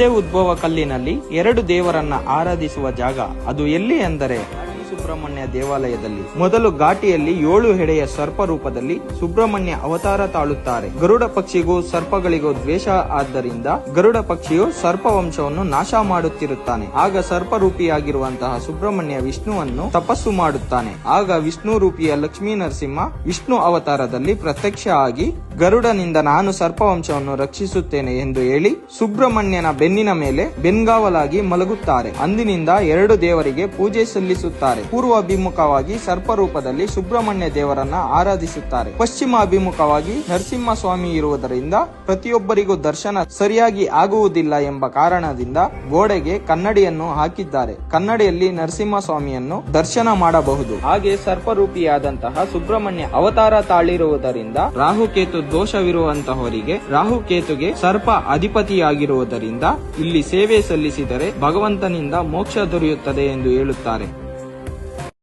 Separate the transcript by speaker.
Speaker 1: ಒಂದೇ ಉದ್ಭವ ಕಲ್ಲಿನಲ್ಲಿ ಎರಡು ದೇವರನ್ನ ಆರಾಧಿಸುವ ಜಾಗ ಅದು ಎಲ್ಲಿ ಅಂದರೆ ಸುಬ್ರಹ್ಮಣ್ಯ ದೇವಾಲಯದಲ್ಲಿ. ಮೊದಲು ಘಾಟಿಯಲ್ಲಿ 7 ಹೆಡೆಯ ಸರ್ಪ ರೂಪದಲ್ಲಿ ಸುಬ್ರಹ್ಮಣ್ಯ ಅವತಾರ ತಾಳುತ್ತಾರೆ. ಗರುಡ ಪಕ್ಷಿಗೂ ಸರ್ಪಗಳಿಗೂ ದ್ವೇಷ ಆದ್ದರಿಂದ ಗರುಡ ಪಕ್ಷಿಯು ಸರ್ಪ ವಂಶವನ್ನು ನಾಶ ಮಾಡುತ್ತಿರುತ್ತಾನೆ. ಆಗ ಸರ್ಪರೂಪಿಯಾಗಿರುವಂತಹ ಸುಬ್ರಹ್ಮಣ್ಯ ವಿಷ್ಣುವನ್ನು ತಪಸ್ಸು ಮಾಡುತ್ತಾನೆ. ಆಗ ವಿಷ್ಣು ರೂಪಿಯ ಲಕ್ಷ್ಮೀ ನರಸಿಂಹ ವಿಷ್ಣು ಅವತಾರದಲ್ಲಿ ಪ್ರತ್ಯಕ್ಷ ಆಗಿ ಗರುಡನಿಂದ ನಾನು ಸರ್ಪವಂಶವನ್ನು ರಕ್ಷಿಸುತ್ತೇನೆ ಎಂದು ಹೇಳಿ ಸುಬ್ರಹ್ಮಣ್ಯನ ಬೆನ್ನಿನ ಮೇಲೆ ಬೆನ್ಗಾವಲಾಗಿ ಮಲಗುತ್ತಾರೆ. ಅಂದಿನಿಂದ 2 ದೇವರಿಗೆ ಪೂಜೆ ಸಲ್ಲಿಸುತ್ತಾರೆ. ಪೂರ್ವ ಅಭಿಮುಖವಾಗಿ ಸರ್ಪ ರೂಪದಲ್ಲಿ ಸುಬ್ರಹ್ಮಣ್ಯ ದೇವರನ್ನ ಆರಾಧಿಸುತ್ತಾರೆ. ಪಶ್ಚಿಮ ಅಭಿಮುಖವಾಗಿ ನರಸಿಂಹ ಸ್ವಾಮಿ ಇರುವುದರಿಂದ ಪ್ರತಿಯೊಬ್ಬರಿಗೂ ದರ್ಶನ ಸರಿಯಾಗಿ ಆಗುವುದಿಲ್ಲ ಎಂಬ ಕಾರಣದಿಂದ ಗೋಡೆಗೆ ಕನ್ನಡಿಯನ್ನು ಹಾಕಿದ್ದಾರೆ. ಕನ್ನಡಿಯಲ್ಲಿ ನರಸಿಂಹ ಸ್ವಾಮಿಯನ್ನು ದರ್ಶನ ಮಾಡಬಹುದು. ಹಾಗೆ ಸರ್ಪರೂಪಿಯಾದಂತಹ ಸುಬ್ರಹ್ಮಣ್ಯ ಅವತಾರ ತಾಳಿರುವುದರಿಂದ ರಾಹುಕೇತು ದೋಷವಿರುವಂತಹವರಿಗೆ ರಾಹುಕೇತುಗೆ ಸರ್ಪ ಅಧಿಪತಿಯಾಗಿರುವುದರಿಂದ ಇಲ್ಲಿ ಸೇವೆ ಸಲ್ಲಿಸಿದರೆ ಭಗವಂತನಿಂದ ಮೋಕ್ಷ ದೊರೆಯುತ್ತದೆ ಎಂದು ಹೇಳುತ್ತಾರೆ.